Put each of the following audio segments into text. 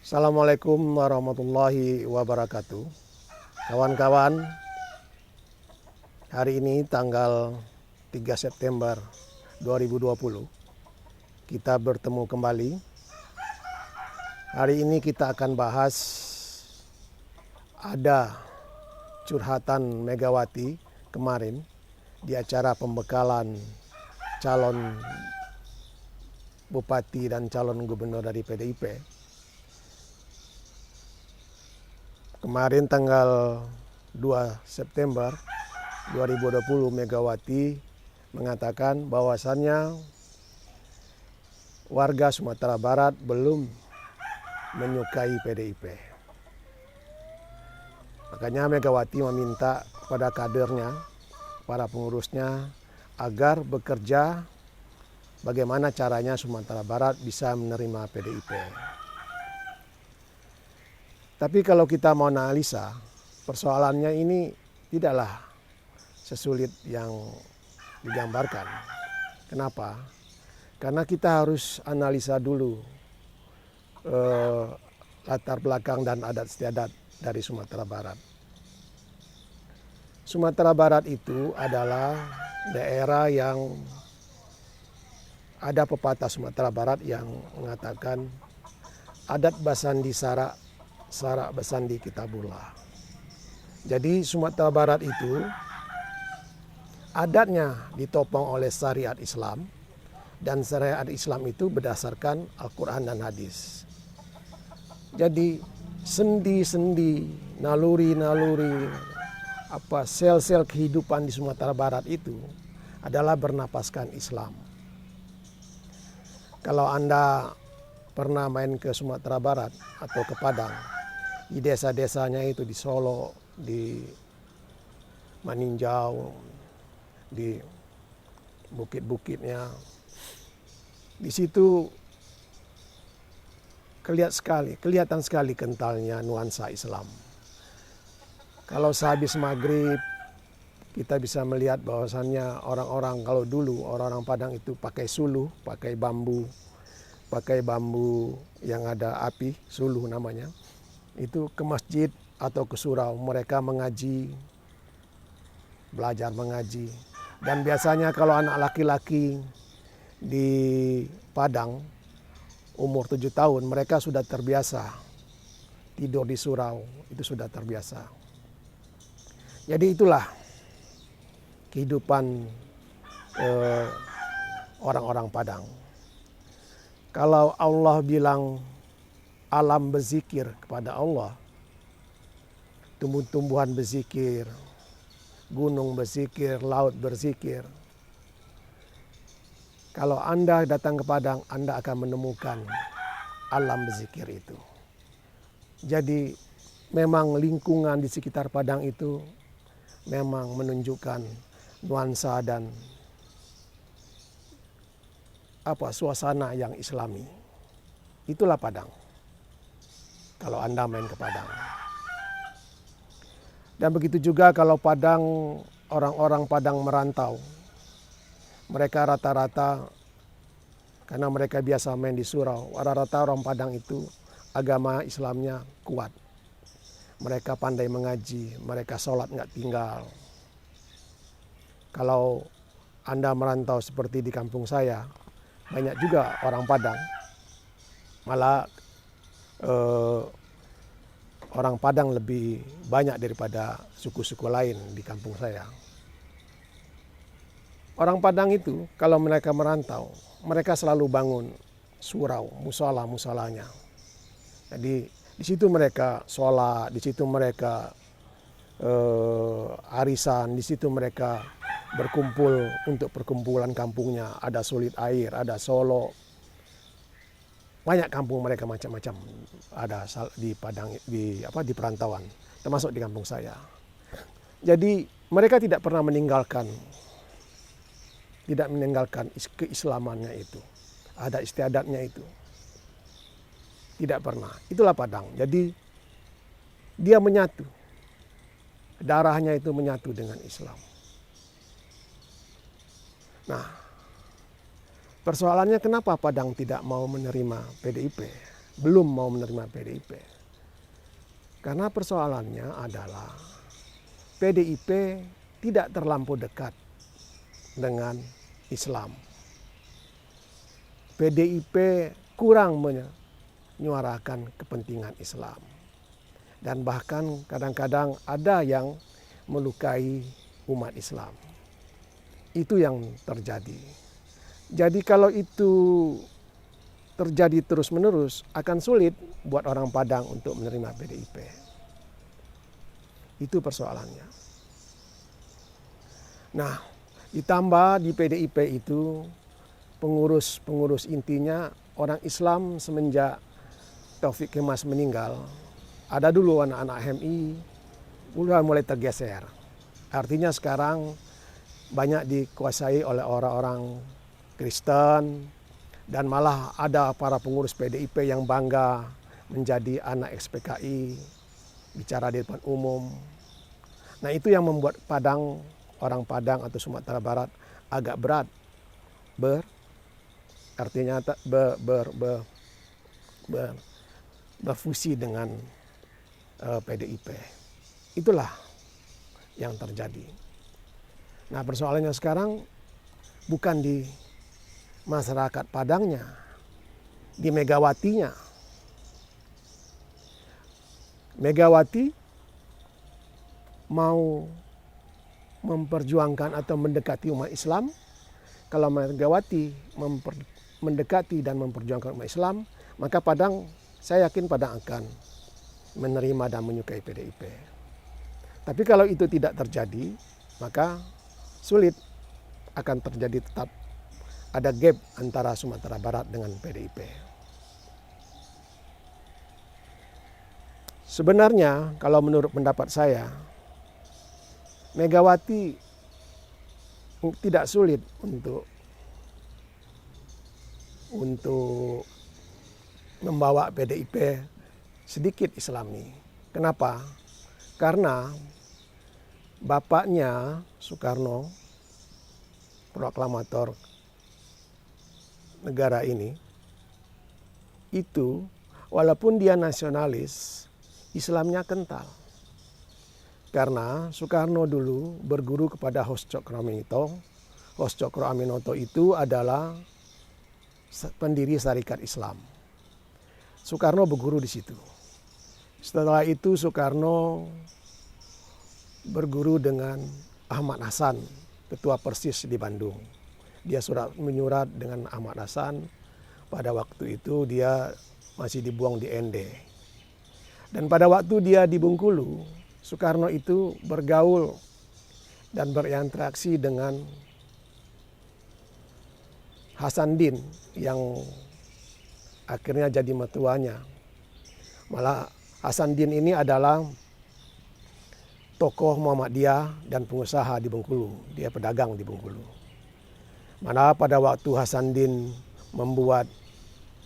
Assalamualaikum warahmatullahi wabarakatuh. Kawan-kawan, hari ini tanggal 3 September 2020 kita bertemu kembali. Hari ini kita akan bahas ada curhatan Megawati kemarin di acara pembekalan calon bupati dan calon gubernur dari PDIP. Kemarin tanggal 2 September 2020 Megawati mengatakan bahwasannya warga Sumatera Barat belum menyukai PDIP. Makanya Megawati meminta pada kadernya, para pengurusnya agar bekerja bagaimana caranya Sumatera Barat bisa menerima PDIP. Tapi kalau kita mau analisa, persoalannya ini tidaklah sesulit yang digambarkan. Kenapa? Karena kita harus analisa dulu latar belakang dan adat istiadat dari Sumatera Barat. Sumatera Barat itu adalah daerah yang ada pepatah Sumatera Barat yang mengatakan adat basandi sarak basandi kitabullah. Jadi Sumatera Barat itu adatnya ditopang oleh syariat Islam, dan syariat Islam itu berdasarkan Al-Quran dan hadis. Jadi sendi-sendi, naluri-naluri, sel-sel kehidupan di Sumatera Barat itu adalah bernapaskan Islam. Kalau Anda pernah main ke Sumatera Barat atau ke Padang, di desa-desanya itu di Solo, di Maninjau, di bukit-bukitnya, di situ kelihatan sekali kentalnya nuansa Islam. Kalau sehabis maghrib kita bisa melihat bahwasannya orang-orang kalau dulu orang-orang Padang itu pakai suluh, pakai bambu yang ada api, suluh namanya. Itu ke masjid atau ke surau, mereka mengaji, belajar mengaji. Dan biasanya kalau anak laki-laki di Padang umur 7 tahun, mereka sudah terbiasa tidur di surau, itu sudah terbiasa. Jadi itulah kehidupan orang-orang Padang. Kalau Allah bilang alam berzikir kepada Allah, tumbuh-tumbuhan berzikir, gunung berzikir, laut berzikir. Kalau Anda datang ke Padang, Anda akan menemukan alam berzikir itu. Jadi memang lingkungan di sekitar Padang itu memang menunjukkan nuansa dan suasana yang Islami. Itulah Padang. Kalau Anda main ke Padang. Dan begitu juga kalau Padang, orang-orang Padang merantau. Mereka rata-rata, karena mereka biasa main di surau, rata-rata orang Padang itu agama Islamnya kuat. Mereka pandai mengaji, mereka sholat nggak tinggal. Kalau Anda merantau seperti di kampung saya, banyak juga orang Padang. Malah orang Padang lebih banyak daripada suku-suku lain di kampung saya. Orang Padang itu kalau mereka merantau, mereka selalu bangun surau, musolanya. Jadi di situ mereka sholat, di situ mereka arisan, di situ mereka berkumpul untuk perkumpulan kampungnya. Ada Sulit Air, ada Solo. Banyak kampung mereka macam-macam ada di Padang, di perantauan, termasuk di kampung saya. Jadi mereka tidak pernah meninggalkan keislamannya itu, ada istiadatnya itu. Tidak pernah. Itulah Padang. Jadi dia menyatu. Darahnya itu menyatu dengan Islam. Nah, persoalannya kenapa Padang tidak mau menerima PDIP? belum mau menerima PDIP. Karena persoalannya adalah PDIP tidak terlampau dekat dengan Islam. PDIP kurang menyuarakan kepentingan Islam. Dan bahkan kadang-kadang ada yang melukai umat Islam. Itu yang terjadi. Jadi kalau itu terjadi terus-menerus, akan sulit buat orang Padang untuk menerima PDIP. Itu persoalannya. Nah, ditambah di PDIP itu pengurus intinya orang Islam semenjak Taufik Kemas meninggal. Ada dulu anak-anak HMI, mulai tergeser. Artinya sekarang banyak dikuasai oleh orang-orang Kristen, dan malah ada para pengurus PDIP yang bangga menjadi anak XPKI, bicara di depan umum. Nah, itu yang membuat orang Padang atau Sumatera Barat agak berat berfusi dengan PDIP. Itulah yang terjadi. Nah, persoalannya sekarang bukan di masyarakat Padangnya, di Megawatinya. Megawati mau memperjuangkan atau mendekati umat Islam. Kalau Megawati mendekati dan memperjuangkan umat Islam, maka Padang, saya yakin Padang akan menerima dan menyukai PDIP. Tapi kalau itu tidak terjadi, maka sulit, akan terjadi tetap ada gap antara Sumatera Barat dengan PDIP. Sebenarnya kalau menurut pendapat saya, Megawati tidak sulit untuk membawa PDIP sedikit Islami. Kenapa? Karena bapaknya Soekarno, proklamator negara ini, itu walaupun dia nasionalis, Islamnya kental. Karena Soekarno dulu berguru kepada Hos Cokroaminoto. Hos Cokroaminoto itu adalah pendiri Sarekat Islam. Soekarno berguru di situ. Setelah itu Soekarno berguru dengan Ahmad Hasan, ketua Persis di Bandung. Dia menyurat dengan Ahmad Hasan. Pada waktu itu dia masih dibuang di ND. Dan pada waktu dia di Bengkulu, Soekarno itu bergaul dan berinteraksi dengan Hasanuddin yang akhirnya jadi mertuanya. Malah Hasanuddin ini adalah tokoh Muhammadiyah dan pengusaha di Bengkulu. Dia pedagang di Bengkulu. Mana pada waktu Hasanuddin membuat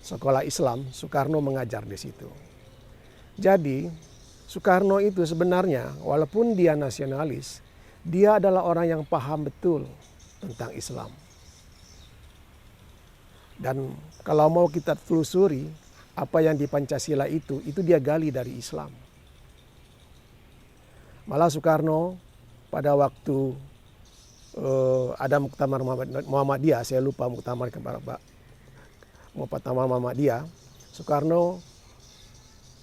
sekolah Islam, Soekarno mengajar di situ. Jadi Soekarno itu sebenarnya walaupun dia nasionalis, dia adalah orang yang paham betul tentang Islam. Dan kalau mau kita telusuri apa yang di Pancasila itu dia gali dari Islam. Malah Soekarno pada waktu ada Muktamar Muhammadiyah, saya lupa Muktamar Muhammadiyah, Soekarno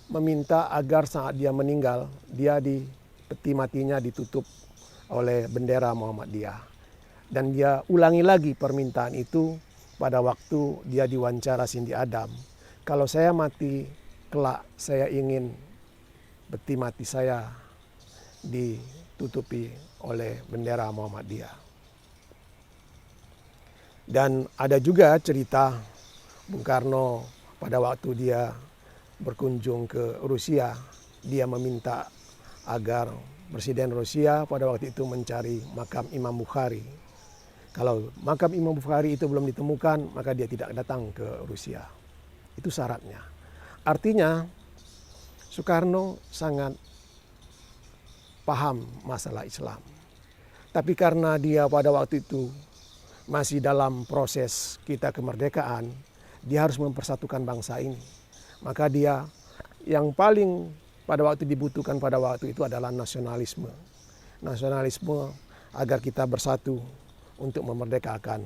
meminta agar saat dia meninggal, dia di peti matinya ditutup oleh bendera Muhammadiyah. Dan dia ulangi lagi permintaan itu pada waktu dia diwawancara Cindy Adam. Kalau saya mati kelak, saya ingin peti mati saya ditutupi oleh bendera Muhammadiyah. Dan ada juga cerita Bung Karno pada waktu dia berkunjung ke Rusia, dia meminta agar Presiden Rusia pada waktu itu mencari makam Imam Bukhari. Kalau makam Imam Bukhari itu belum ditemukan, maka dia tidak datang ke Rusia. Itu syaratnya. Artinya Soekarno sangat paham masalah Islam. Tapi karena dia pada waktu itu masih dalam proses kita kemerdekaan, dia harus mempersatukan bangsa ini. Maka dia yang paling pada waktu dibutuhkan pada waktu itu adalah nasionalisme. Nasionalisme agar kita bersatu untuk memerdekakan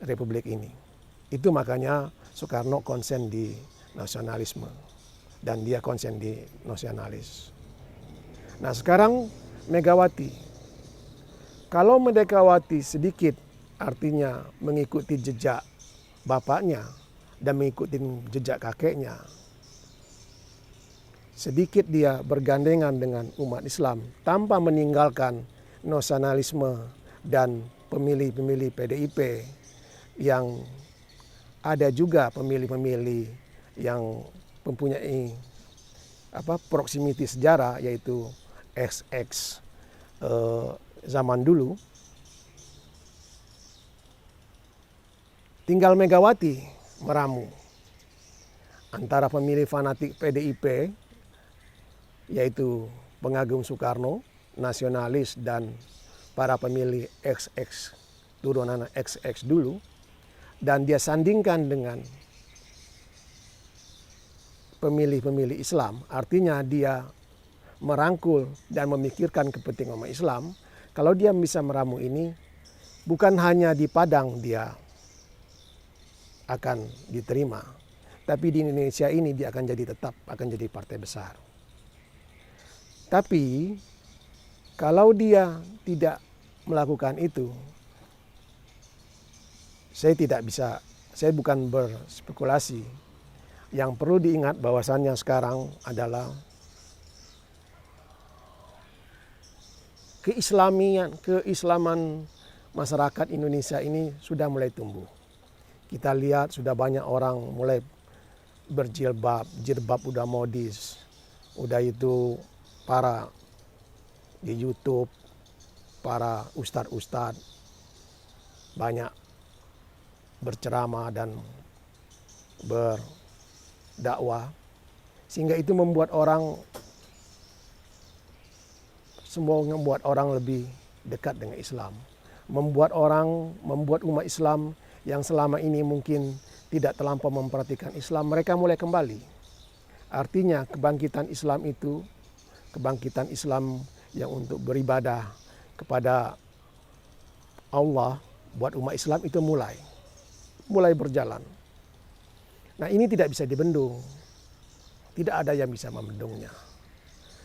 Republik ini. Itu makanya Soekarno konsen di nasionalisme dan dia konsen di nasionalis. Nah sekarang Megawati, kalau Megawati sedikit artinya mengikuti jejak bapaknya dan mengikuti jejak kakeknya, sedikit dia bergandengan dengan umat Islam tanpa meninggalkan nasionalisme dan pemilih-pemilih PDIP yang ada juga pemilih-pemilih yang mempunyai proximity sejarah yaitu XX zaman dulu. Tinggal Megawati meramu antara pemilih fanatik PDIP yaitu pengagum Soekarno, nasionalis dan para pemilih XX, turunan XX dulu, dan dia sandingkan dengan pemilih-pemilih Islam. Artinya dia merangkul dan memikirkan kepentingan umat Islam. Kalau dia bisa meramu ini, bukan hanya di Padang dia akan diterima, tapi di Indonesia ini dia akan jadi partai besar. Tapi kalau dia tidak melakukan itu, saya bukan berspekulasi. Yang perlu diingat bahwasannya sekarang adalah keislaman masyarakat Indonesia ini sudah mulai tumbuh. Kita lihat sudah banyak orang mulai berjilbab, jilbab udah modis, udah itu para di YouTube, para ustadz-ustadz banyak berceramah dan berdakwah, sehingga itu membuat orang lebih dekat dengan Islam, membuat umat Islam yang selama ini mungkin tidak terlampau memperhatikan Islam, mereka mulai kembali. Artinya kebangkitan Islam itu, kebangkitan Islam yang untuk beribadah kepada Allah buat umat Islam itu mulai berjalan. Nah ini tidak bisa dibendung, tidak ada yang bisa membendungnya.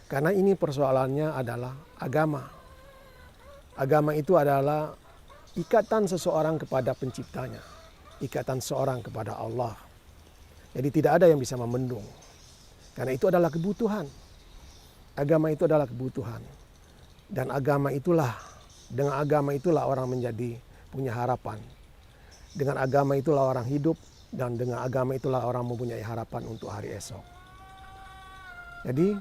Karena ini persoalannya adalah agama. Agama itu adalah ikatan seseorang kepada penciptanya, ikatan seorang kepada Allah. Jadi tidak ada yang bisa membendung. Karena itu adalah kebutuhan. Agama itu adalah kebutuhan. Dan dengan agama itulah orang menjadi punya harapan. Dengan agama itulah orang hidup, dan dengan agama itulah orang mempunyai harapan untuk hari esok. Jadi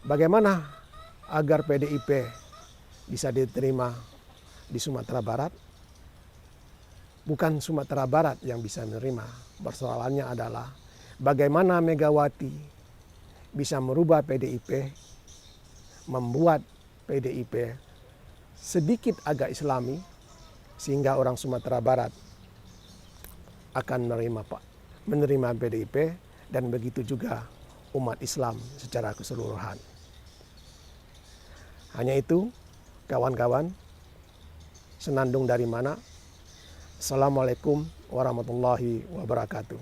bagaimana agar PDIP bisa diterima di Sumatera Barat? Bukan Sumatera Barat yang bisa menerima. Persoalannya adalah bagaimana Megawati bisa merubah PDIP, membuat PDIP sedikit agak Islami, sehingga orang Sumatera Barat akan menerima PDIP, dan begitu juga umat Islam secara keseluruhan. Hanya itu, kawan-kawan, senandung dari mana? Assalamualaikum warahmatullahi wabarakatuh.